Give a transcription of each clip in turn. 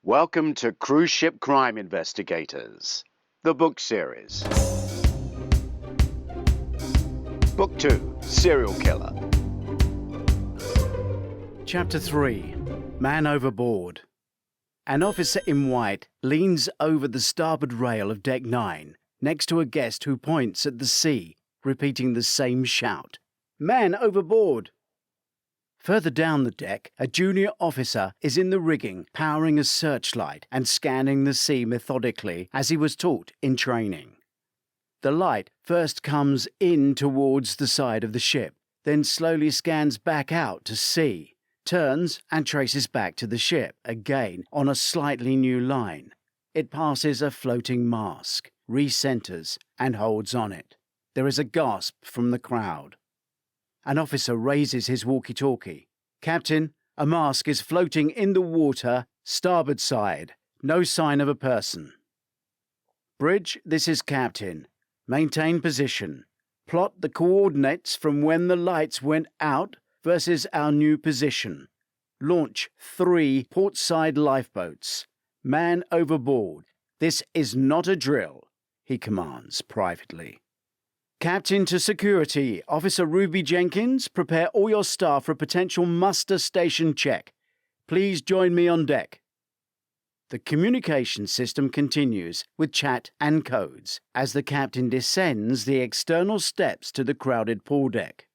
Welcome to Cruise Ship Crime Investigators, the book series. Book 2, Serial Killer. Chapter 3, Man Overboard. An officer in white leans over the starboard rail of Deck 9, next to a guest who points at the sea, repeating the same shout. Man overboard! Further down the deck, a junior officer is in the rigging, powering a searchlight and scanning the sea methodically as he was taught in training. The light first comes in towards the side of the ship, then slowly scans back out to sea, turns and traces back to the ship, again on a slightly new line. It passes a floating mask, recenters, and holds on it. There is a gasp from the crowd. An officer raises his walkie-talkie. Captain, a mask is floating in the water, starboard side. No sign of a person. Bridge, this is Captain. Maintain position. Plot the coordinates from when the lights went out versus our new position. Launch 3 portside lifeboats. Man overboard. This is not a drill, he commands privately. Captain to security, Officer Ruby Jenkins, prepare all your staff for a potential muster station check. Please join me on deck. The communication system continues with chat and codes as the captain descends the external steps to the crowded pool deck.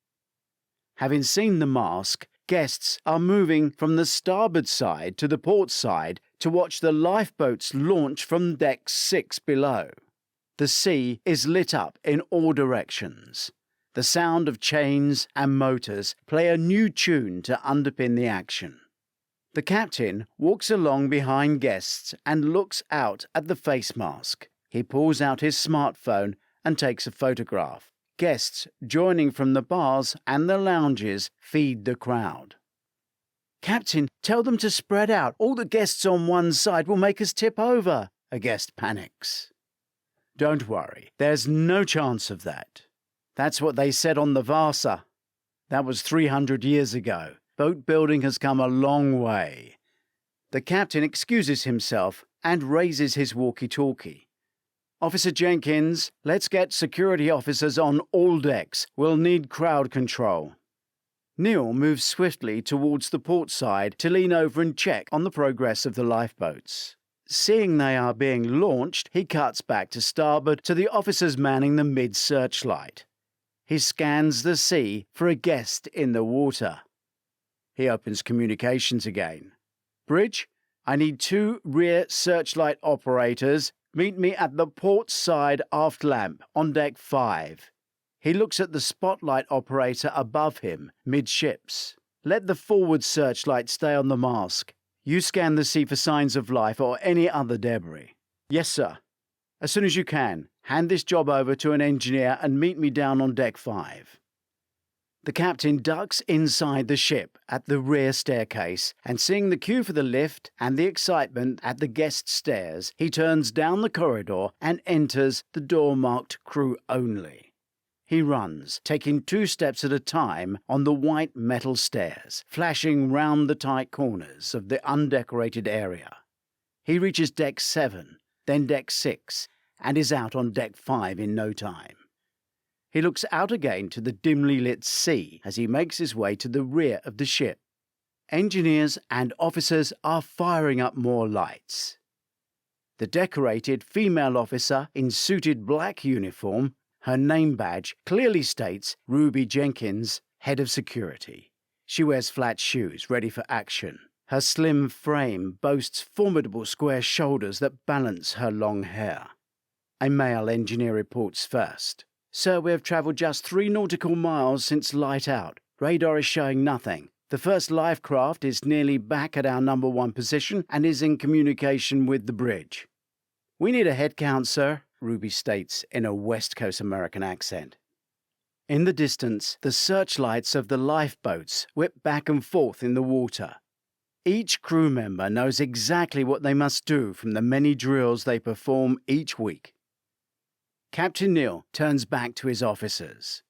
Having seen the mask, guests are moving from the starboard side to the port side to watch the lifeboats launch from deck 6 below. The sea is lit up in all directions. The sound of chains and motors play a new tune to underpin the action. The captain walks along behind guests and looks out at the face mask. He pulls out his smartphone and takes a photograph. Guests joining from the bars and the lounges feed the crowd. Captain, tell them to spread out. All the guests on one side will make us tip over, a guest panics. Don't worry, there's no chance of that. That's what they said on the Vasa. That was 300 years ago. Boat building has come a long way. The captain excuses himself and raises his walkie-talkie. Officer Jenkins, let's get security officers on all decks. We'll need crowd control. Neil moves swiftly towards the port side to lean over and check on the progress of the lifeboats. Seeing they are being launched, he cuts back to starboard to the officers manning the mid-searchlight. He scans the sea for a guest in the water. He opens communications again. Bridge, I need 2 rear searchlight operators. Meet me at the port side aft lamp on deck 5. He looks at the spotlight operator above him, midships. Let the forward searchlight stay on the mask. You scan the sea for signs of life or any other debris. Yes, sir. As soon as you can, hand this job over to an engineer and meet me down on deck 5. The captain ducks inside the ship at the rear staircase, and seeing the queue for the lift and the excitement at the guest stairs, he turns down the corridor and enters the door marked crew only. He runs, taking 2 steps at a time on the white metal stairs, flashing round the tight corners of the undecorated area. He reaches deck 7, then deck 6, and is out on deck 5 in no time. He looks out again to the dimly lit sea as he makes his way to the rear of the ship. Engineers and officers are firing up more lights. The decorated female officer in suited black uniform, her name badge clearly states Ruby Jenkins, Head of Security. She wears flat shoes, ready for action. Her slim frame boasts formidable square shoulders that balance her long hair. A male engineer reports first. Sir, we have travelled just 3 nautical miles since light out. Radar is showing nothing. The first life craft is nearly back at our number 1 position and is in communication with the bridge. We need a head count, sir, Ruby states in a West Coast American accent. In the distance, the searchlights of the lifeboats whip back and forth in the water. Each crew member knows exactly what they must do from the many drills they perform each week. Captain Neil turns back to his officers.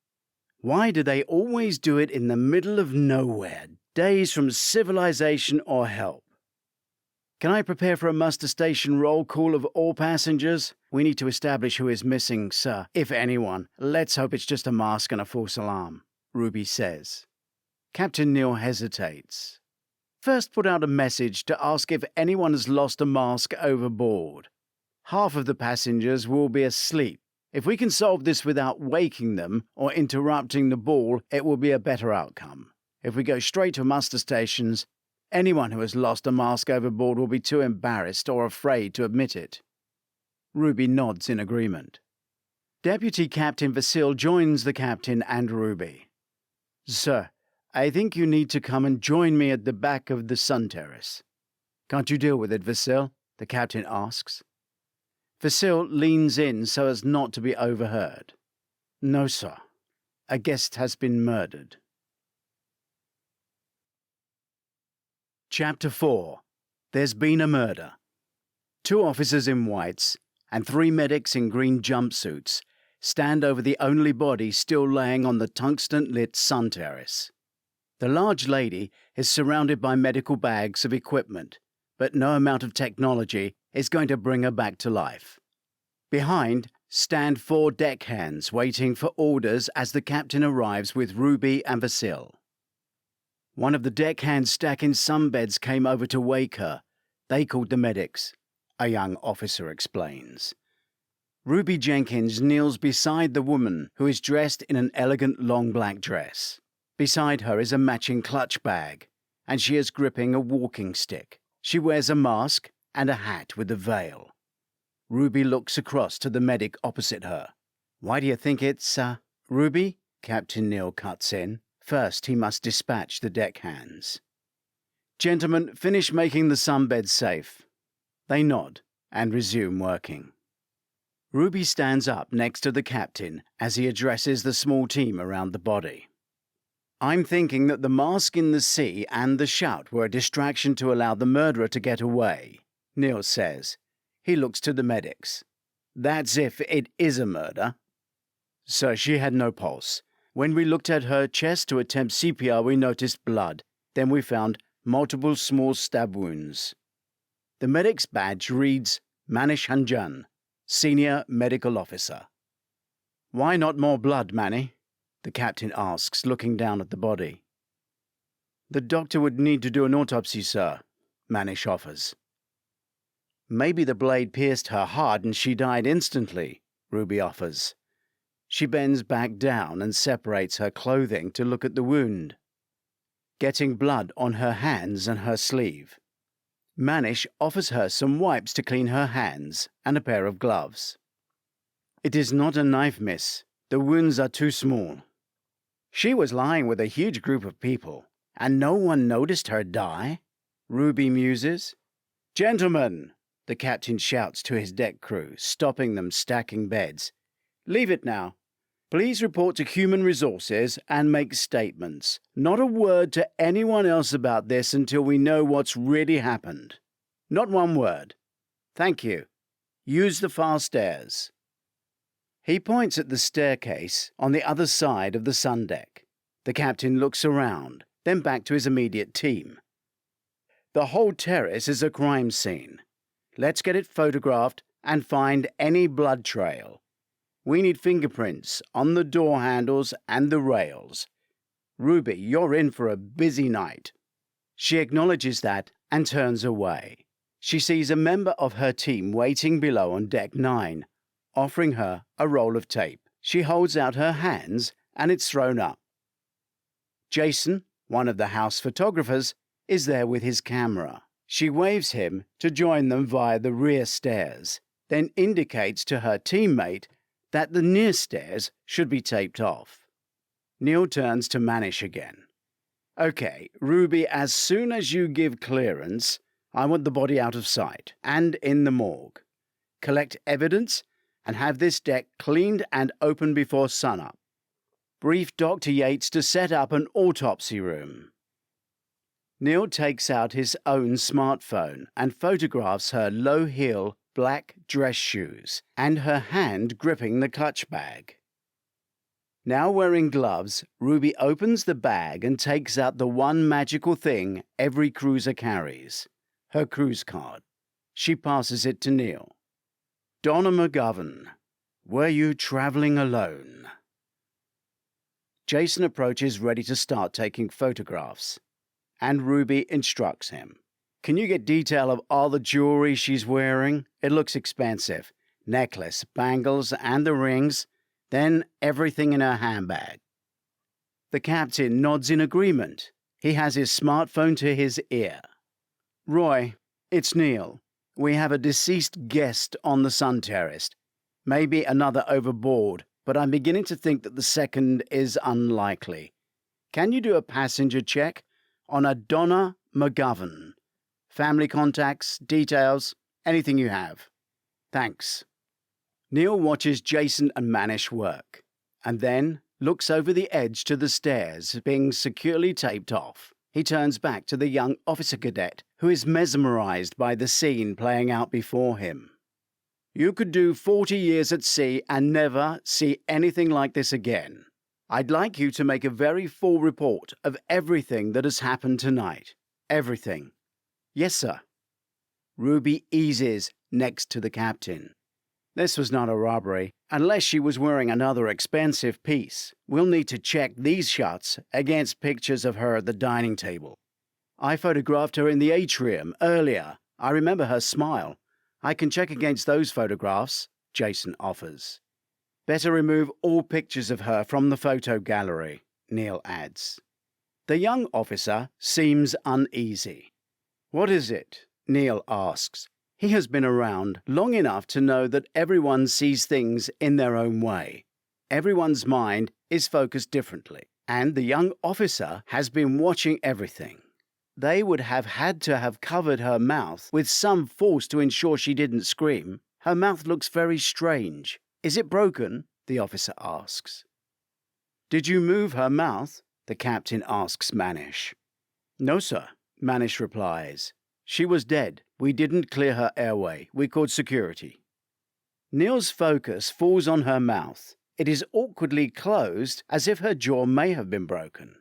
Why do they always do it in the middle of nowhere, days from civilization or help? Can I prepare for a muster station roll call of all passengers? We need to establish who is missing, sir, if anyone. Let's hope it's just a mask and a false alarm, Ruby says. Captain Neil hesitates. First put out a message to ask if anyone has lost a mask overboard. Half of the passengers will be asleep. If we can solve this without waking them or interrupting the ball, it will be a better outcome. If we go straight to muster stations, anyone who has lost a mask overboard will be too embarrassed or afraid to admit it. Ruby nods in agreement. Deputy Captain Vasil joins the captain and Ruby. Sir, I think you need to come and join me at the back of the sun terrace. Can't you deal with it, Vasil? The captain asks. Vasil leans in so as not to be overheard. No, sir. A guest has been murdered. Chapter 4. There's been a murder. 2 officers in whites and 3 medics in green jumpsuits stand over the only body still laying on the tungsten-lit sun terrace. The large lady is surrounded by medical bags of equipment, but no amount of technology is going to bring her back to life. Behind stand 4 deckhands waiting for orders as the captain arrives with Ruby and Vasil. One of the deckhands stacking sunbeds came over to wake her. They called the medics, a young officer explains. Ruby Jenkins kneels beside the woman who is dressed in an elegant long black dress. Beside her is a matching clutch bag, and she is gripping a walking stick. She wears a mask and a hat with a veil. Ruby looks across to the medic opposite her. Why do you think it's, Ruby? Captain Neil cuts in. First, he must dispatch the deckhands. Gentlemen, finish making the sunbeds safe. They nod and resume working. Ruby stands up next to the captain as he addresses the small team around the body. I'm thinking that the mask in the sea and the shout were a distraction to allow the murderer to get away, Neil says. He looks to the medics. That's if it is a murder. Sir, she had no pulse. When we looked at her chest to attempt CPR, we noticed blood. Then we found multiple small stab wounds. The medic's badge reads Manish Hanjan, Senior Medical Officer. Why not more blood, Manny? The captain asks, looking down at the body. The doctor would need to do an autopsy, sir, Manish offers. Maybe the blade pierced her hard and she died instantly, Ruby offers. She bends back down and separates her clothing to look at the wound, getting blood on her hands and her sleeve. Manish offers her some wipes to clean her hands and a pair of gloves. It is not a knife, miss. The wounds are too small. She was lying with a huge group of people, and no one noticed her die, Ruby muses. Gentlemen, the captain shouts to his deck crew, stopping them stacking beds. Leave it now. Please report to Human Resources and make statements. Not a word to anyone else about this until we know what's really happened. Not one word. Thank you. Use the far stairs. He points at the staircase on the other side of the sun deck. The captain looks around, then back to his immediate team. The whole terrace is a crime scene. Let's get it photographed and find any blood trail. We need fingerprints on the door handles and the rails. Ruby, you're in for a busy night. She acknowledges that and turns away. She sees a member of her team waiting below on deck 9, offering her a roll of tape. She holds out her hands and it's thrown up. Jason, one of the house photographers, is there with his camera. She waves him to join them via the rear stairs, then indicates to her teammate that the near stairs should be taped off. Neil turns to Manish again. Okay, Ruby, as soon as you give clearance, I want the body out of sight and in the morgue. Collect evidence and have this deck cleaned and open before sunup. Brief Dr. Yates to set up an autopsy room. Neil takes out his own smartphone and photographs her low-heel black dress shoes and her hand gripping the clutch bag. Now wearing gloves, Ruby opens the bag and takes out the one magical thing every cruiser carries, her cruise card. She passes it to Neil. Donna McGovern, were you travelling alone? Jason approaches ready to start taking photographs, and Ruby instructs him. Can you get detail of all the jewelry she's wearing? It looks expensive. Necklace, bangles, and the rings, then everything in her handbag. The captain nods in agreement. He has his smartphone to his ear. Roy, it's Neil. We have a deceased guest on the sun terrace. Maybe another overboard, but I'm beginning to think that the second is unlikely. Can you do a passenger check on a Donna McGovern? Family contacts, details, anything you have. Thanks. Neil watches Jason and Manish work, and then looks over the edge to the stairs being securely taped off. He turns back to the young officer cadet, who is mesmerized by the scene playing out before him. You could do 40 years at sea and never see anything like this again. I'd like you to make a very full report of everything that has happened tonight. Everything. Yes, sir. Ruby eases next to the captain. This was not a robbery, unless she was wearing another expensive piece. We'll need to check these shots against pictures of her at the dining table. I photographed her in the atrium earlier. I remember her smile. I can check against those photographs, Jason offers. Better remove all pictures of her from the photo gallery, Neil adds. The young officer seems uneasy. What is it? Neil asks. He has been around long enough to know that everyone sees things in their own way. Everyone's mind is focused differently, and the young officer has been watching everything. They would have had to have covered her mouth with some force to ensure she didn't scream. Her mouth looks very strange. Is it broken? The officer asks. Did you move her mouth? The captain asks Manish. No, sir, Manish replies. She was dead. We didn't clear her airway. We called security. Neil's focus falls on her mouth. It is awkwardly closed, as if her jaw may have been broken.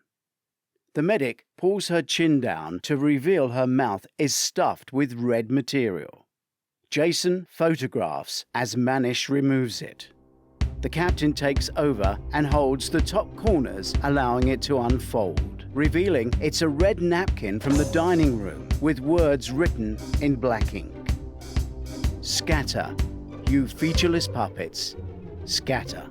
The medic pulls her chin down to reveal her mouth is stuffed with red material. Jason photographs as Manish removes it. The captain takes over and holds the top corners, allowing it to unfold, revealing it's a red napkin from the dining room with words written in black ink. Scatter, you featureless puppets, scatter.